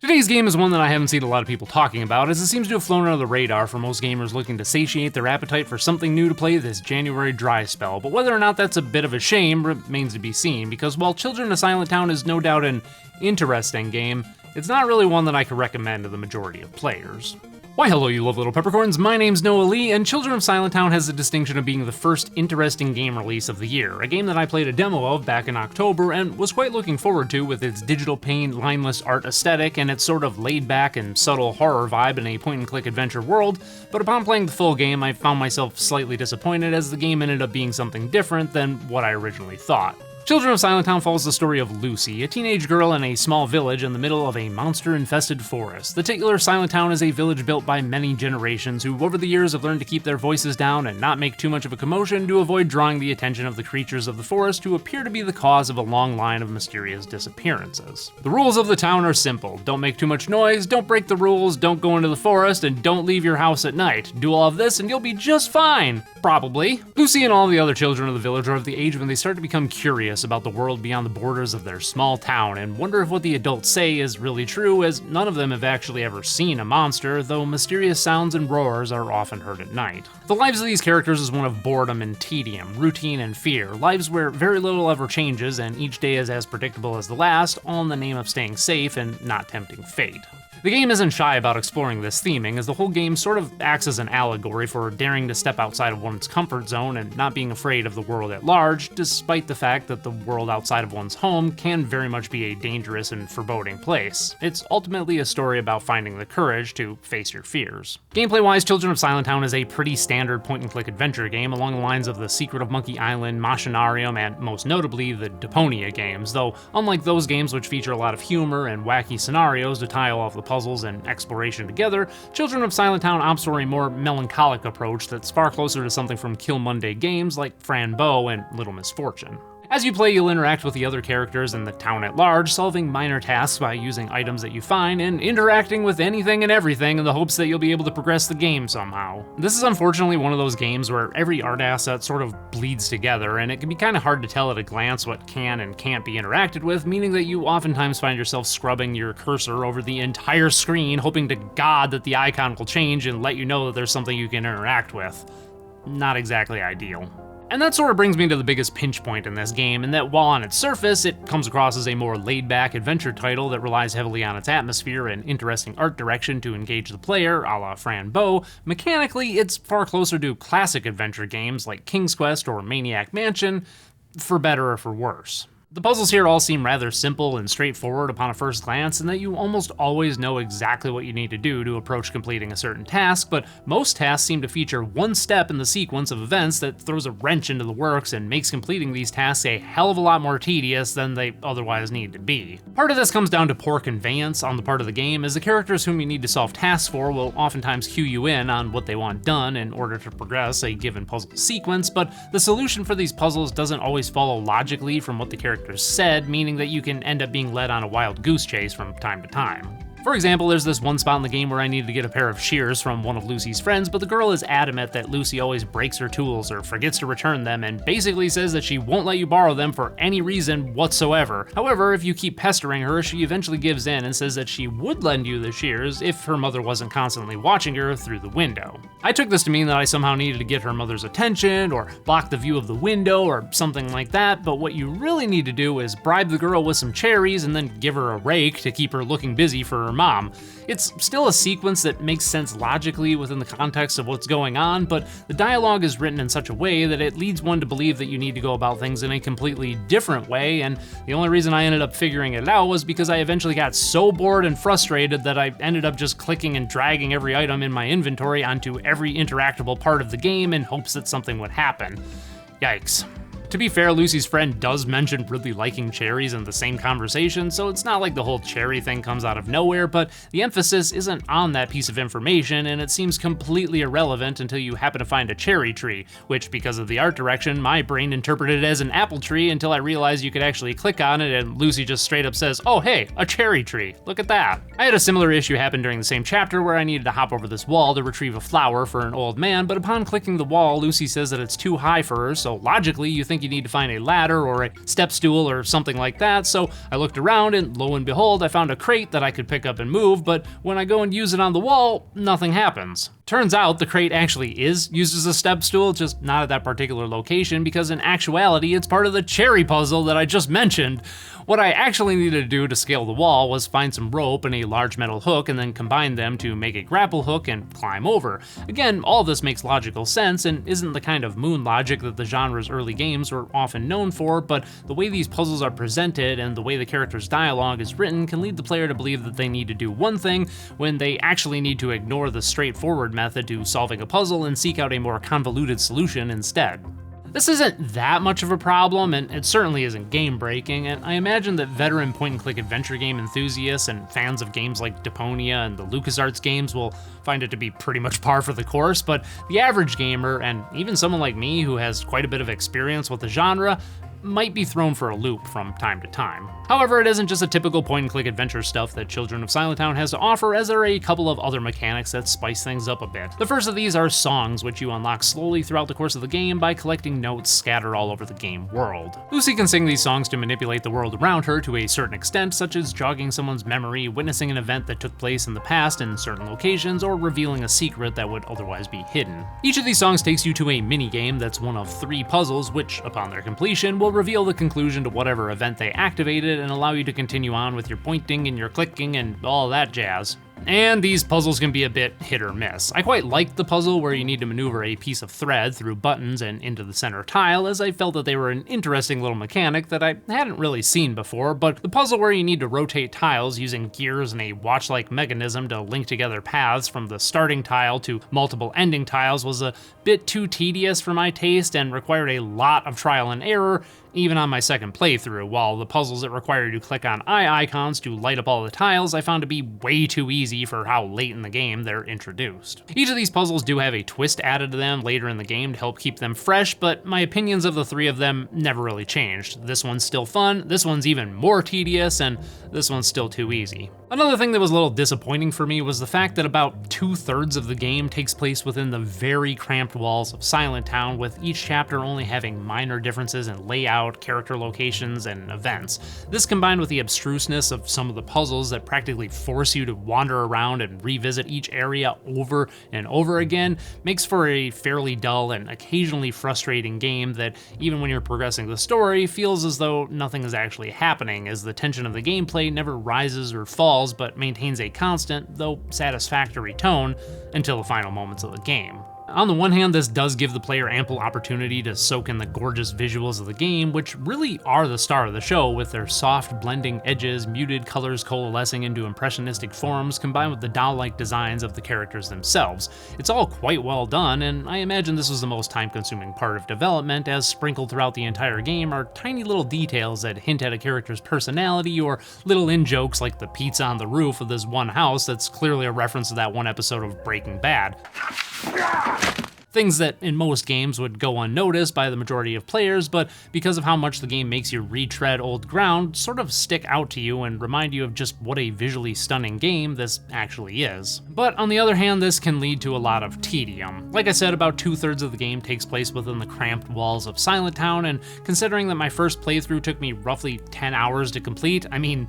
Today's game is one that I haven't seen a lot of people talking about, as it seems to have flown under the radar for most gamers looking to satiate their appetite for something new to play this January dry spell, but whether or not that's a bit of a shame remains to be seen, because while Children of Silentown is no doubt an interesting game, it's not really one that I could recommend to the majority of players. Why hello you love little peppercorns, my name's Noah Lee, and Children of Silentown has the distinction of being the first interesting game release of the year, a game that I played a demo of back in October and was quite looking forward to with its digital paint, lineless art aesthetic and its sort of laid-back and subtle horror vibe in a point-and-click adventure world, but upon playing the full game I found myself slightly disappointed as the game ended up being something different than what I originally thought. Children of Silentown follows the story of Lucy, a teenage girl in a small village in the middle of a monster-infested forest. The titular Silentown is a village built by many generations who over the years have learned to keep their voices down and not make too much of a commotion to avoid drawing the attention of the creatures of the forest who appear to be the cause of a long line of mysterious disappearances. The rules of the town are simple. Don't make too much noise, don't break the rules, don't go into the forest, and don't leave your house at night. Do all of this and you'll be just fine. Probably. Lucy and all the other children of the village are of the age when they start to become curious about the world beyond the borders of their small town and wonder if what the adults say is really true, as none of them have actually ever seen a monster, though mysterious sounds and roars are often heard at night. The lives of these characters is one of boredom and tedium, routine and fear, lives where very little ever changes and each day is as predictable as the last, all in the name of staying safe and not tempting fate. The game isn't shy about exploring this theming, as the whole game sort of acts as an allegory for daring to step outside of one's comfort zone and not being afraid of the world at large, despite the fact that the world outside of one's home can very much be a dangerous and foreboding place. It's ultimately a story about finding the courage to face your fears. Gameplay-wise, Children of Silentown is a pretty standard point-and-click adventure game along the lines of the Secret of Monkey Island, Machinarium, and most notably the Deponia games, though unlike those games which feature a lot of humor and wacky scenarios to tie all of the puzzles and exploration together, Children of Silentown opts for a more melancholic approach that's far closer to something from Kill Monday games like Fran Bow and Little Misfortune. As you play, you'll interact with the other characters in the town at large, solving minor tasks by using items that you find, and interacting with anything and everything in the hopes that you'll be able to progress the game somehow. This is unfortunately one of those games where every art asset sort of bleeds together, and it can be kind of hard to tell at a glance what can and can't be interacted with, meaning that you oftentimes find yourself scrubbing your cursor over the entire screen, hoping to God that the icon will change and let you know that there's something you can interact with. Not exactly ideal. And that sort of brings me to the biggest pinch point in this game, in that while on its surface it comes across as a more laid-back adventure title that relies heavily on its atmosphere and interesting art direction to engage the player, a la Fran Bow, mechanically it's far closer to classic adventure games like King's Quest or Maniac Mansion, for better or for worse. The puzzles here all seem rather simple and straightforward upon a first glance, in that you almost always know exactly what you need to do to approach completing a certain task, but most tasks seem to feature one step in the sequence of events that throws a wrench into the works and makes completing these tasks a hell of a lot more tedious than they otherwise need to be. Part of this comes down to poor conveyance on the part of the game, as the characters whom you need to solve tasks for will oftentimes cue you in on what they want done in order to progress a given puzzle sequence, but the solution for these puzzles doesn't always follow logically from what the characters said, meaning that you can end up being led on a wild goose chase from time to time. For example, there's this one spot in the game where I needed to get a pair of shears from one of Lucy's friends, but the girl is adamant that Lucy always breaks her tools or forgets to return them and basically says that she won't let you borrow them for any reason whatsoever. However, if you keep pestering her, she eventually gives in and says that she would lend you the shears if her mother wasn't constantly watching her through the window. I took this to mean that I somehow needed to get her mother's attention or block the view of the window or something like that, but what you really need to do is bribe the girl with some cherries and then give her a rake to keep her looking busy for her mom. It's still a sequence that makes sense logically within the context of what's going on, but the dialogue is written in such a way that it leads one to believe that you need to go about things in a completely different way, and the only reason I ended up figuring it out was because I eventually got so bored and frustrated that I ended up just clicking and dragging every item in my inventory onto every interactable part of the game in hopes that something would happen. Yikes. To be fair, Lucy's friend does mention really liking cherries in the same conversation, so it's not like the whole cherry thing comes out of nowhere, but the emphasis isn't on that piece of information, and it seems completely irrelevant until you happen to find a cherry tree, which, because of the art direction, my brain interpreted as an apple tree until I realized you could actually click on it, and Lucy just straight up says, "Oh hey, a cherry tree, look at that." I had a similar issue happen during the same chapter where I needed to hop over this wall to retrieve a flower for an old man, but upon clicking the wall, Lucy says that it's too high for her, so logically you think think you need to find a ladder or a step stool or something like that, so I looked around and lo and behold, I found a crate that I could pick up and move, but when I go and use it on the wall, nothing happens. Turns out the crate actually is used as a step stool, just not at that particular location, because in actuality, it's part of the cherry puzzle that I just mentioned. What I actually needed to do to scale the wall was find some rope and a large metal hook and then combine them to make a grapple hook and climb over. Again, all this makes logical sense and isn't the kind of moon logic that the genre's early games were often known for, but the way these puzzles are presented and the way the character's dialogue is written can lead the player to believe that they need to do one thing when they actually need to ignore the straightforward method to solving a puzzle and seek out a more convoluted solution instead. This isn't that much of a problem, and it certainly isn't game-breaking, and I imagine that veteran point-and-click adventure game enthusiasts and fans of games like Deponia and the LucasArts games will find it to be pretty much par for the course, but the average gamer, and even someone like me who has quite a bit of experience with the genre, might be thrown for a loop from time to time. However, it isn't just a typical point-and-click adventure stuff that Children of Silentown has to offer, as there are a couple of other mechanics that spice things up a bit. The first of these are songs, which you unlock slowly throughout the course of the game by collecting notes scattered all over the game world. Lucy can sing these songs to manipulate the world around her to a certain extent, such as jogging someone's memory, witnessing an event that took place in the past in certain locations, or revealing a secret that would otherwise be hidden. Each of these songs takes you to a mini-game that's one of 3 puzzles, which, upon their completion, will reveal the conclusion to whatever event they activated and allow you to continue on with your pointing and your clicking and all that jazz. And these puzzles can be a bit hit or miss. I quite liked the puzzle where you need to maneuver a piece of thread through buttons and into the center tile, as I felt that they were an interesting little mechanic that I hadn't really seen before, but the puzzle where you need to rotate tiles using gears and a watch-like mechanism to link together paths from the starting tile to multiple ending tiles was a bit too tedious for my taste and required a lot of trial and error, even on my second playthrough, while the puzzles that require you to click on eye icons to light up all the tiles I found to be way too easy for how late in the game they're introduced. Each of these puzzles do have a twist added to them later in the game to help keep them fresh, but my opinions of the 3 of them never really changed. This one's still fun, this one's even more tedious, and this one's still too easy. Another thing that was a little disappointing for me was the fact that about 2/3 of the game takes place within the very cramped walls of Silentown, with each chapter only having minor differences in layout, character locations, and events. This combined with the abstruseness of some of the puzzles that practically force you to wander around and revisit each area over and over again makes for a fairly dull and occasionally frustrating game that, even when you're progressing the story, feels as though nothing is actually happening, as the tension of the gameplay never rises or falls but maintains a constant, though satisfactory tone until the final moments of the game. On the one hand, this does give the player ample opportunity to soak in the gorgeous visuals of the game, which really are the star of the show, with their soft blending edges, muted colors coalescing into impressionistic forms, combined with the doll-like designs of the characters themselves. It's all quite well done, and I imagine this was the most time-consuming part of development, as sprinkled throughout the entire game are tiny little details that hint at a character's personality, or little in-jokes like the pizza on the roof of this one house that's clearly a reference to that one episode of Breaking Bad. Things that in most games would go unnoticed by the majority of players, but because of how much the game makes you retread old ground, sort of stick out to you and remind you of just what a visually stunning game this actually is. But on the other hand, this can lead to a lot of tedium. Like I said, about 2/3 of the game takes place within the cramped walls of Silentown, and considering that my first playthrough took me roughly 10 hours to complete, I mean,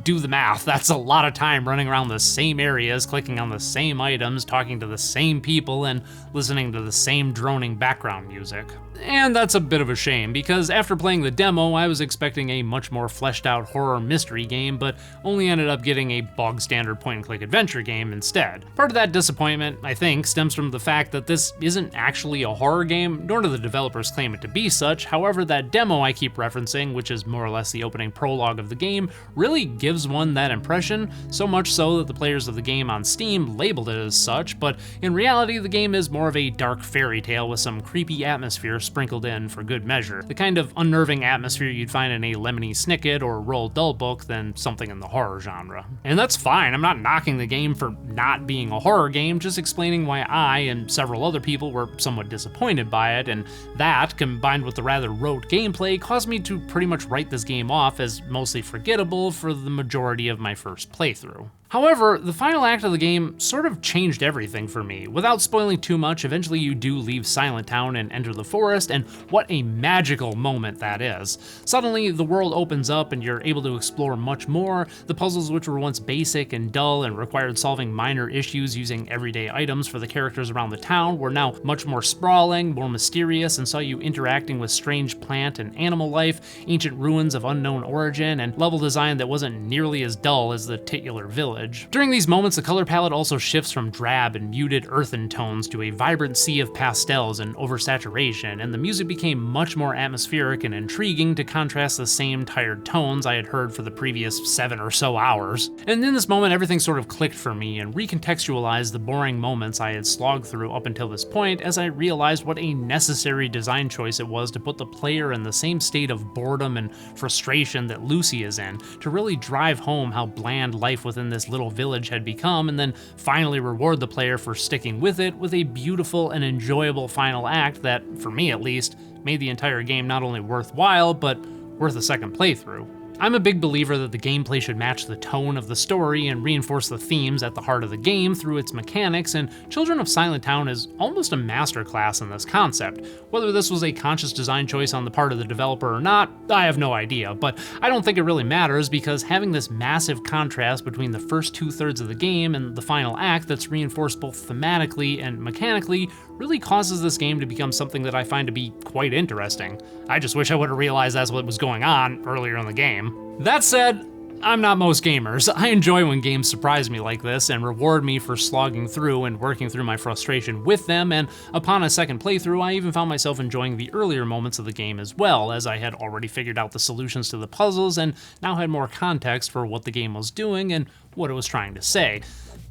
do the math. That's a lot of time running around the same areas, clicking on the same items, talking to the same people, and listening to the same droning background music. And that's a bit of a shame, because after playing the demo, I was expecting a much more fleshed out horror mystery game, but only ended up getting a bog standard point and click adventure game instead. Part of that disappointment, I think, stems from the fact that this isn't actually a horror game, nor do the developers claim it to be such. However, that demo I keep referencing, which is more or less the opening prologue of the game, really gives one that impression, so much so that the players of the game on Steam labeled it as such, but in reality the game is more of a dark fairy tale with some creepy atmosphere sprinkled in for good measure, the kind of unnerving atmosphere you'd find in a Lemony Snicket or Roald Dahl book than something in the horror genre. And that's fine, I'm not knocking the game for not being a horror game, just explaining why I and several other people were somewhat disappointed by it, and that, combined with the rather rote gameplay, caused me to pretty much write this game off as mostly forgettable for the majority of my first playthrough. However, the final act of the game sort of changed everything for me. Without spoiling too much, eventually you do leave Silentown and enter the forest, and what a magical moment that is. Suddenly, the world opens up and you're able to explore much more. The puzzles, which were once basic and dull and required solving minor issues using everyday items for the characters around the town, were now much more sprawling, more mysterious, and saw you interacting with strange plant and animal life, ancient ruins of unknown origin, and level design that wasn't nearly as dull as the titular village. During these moments, the color palette also shifts from drab and muted earthen tones to a vibrant sea of pastels and oversaturation, and the music became much more atmospheric and intriguing to contrast the same tired tones I had heard for the previous 7 or so hours. And in this moment, everything sort of clicked for me and recontextualized the boring moments I had slogged through up until this point, as I realized what a necessary design choice it was to put the player in the same state of boredom and frustration that Lucy is in, to really drive home how bland life within this little village had become, and then finally reward the player for sticking with it with a beautiful and enjoyable final act that, for me at least, made the entire game not only worthwhile, but worth a second playthrough. I'm a big believer that the gameplay should match the tone of the story and reinforce the themes at the heart of the game through its mechanics, and Children of Silentown is almost a masterclass in this concept. Whether this was a conscious design choice on the part of the developer or not, I have no idea, but I don't think it really matters, because having this massive contrast between the first 2/3 of the game and the final act that's reinforced both thematically and mechanically really causes this game to become something that I find to be quite interesting. I just wish I would have realized that's what was going on earlier in the game. That said, I'm not most gamers. I enjoy when games surprise me like this and reward me for slogging through and working through my frustration with them, and upon a second playthrough, I even found myself enjoying the earlier moments of the game as well, as I had already figured out the solutions to the puzzles and now had more context for what the game was doing and what it was trying to say.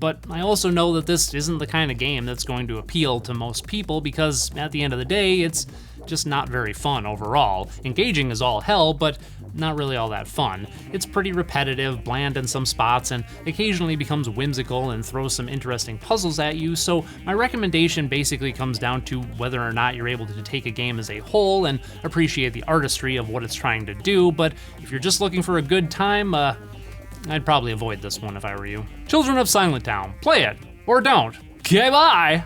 But I also know that this isn't the kind of game that's going to appeal to most people, because at the end of the day, it's just not very fun overall. Engaging is all hell, but not really all that fun. It's pretty repetitive, bland in some spots, and occasionally becomes whimsical and throws some interesting puzzles at you, so my recommendation basically comes down to whether or not you're able to take a game as a whole and appreciate the artistry of what it's trying to do. But if you're just looking for a good time, I'd probably avoid this one if I were you. Children of Silentown. Play it, or don't. Okay, bye!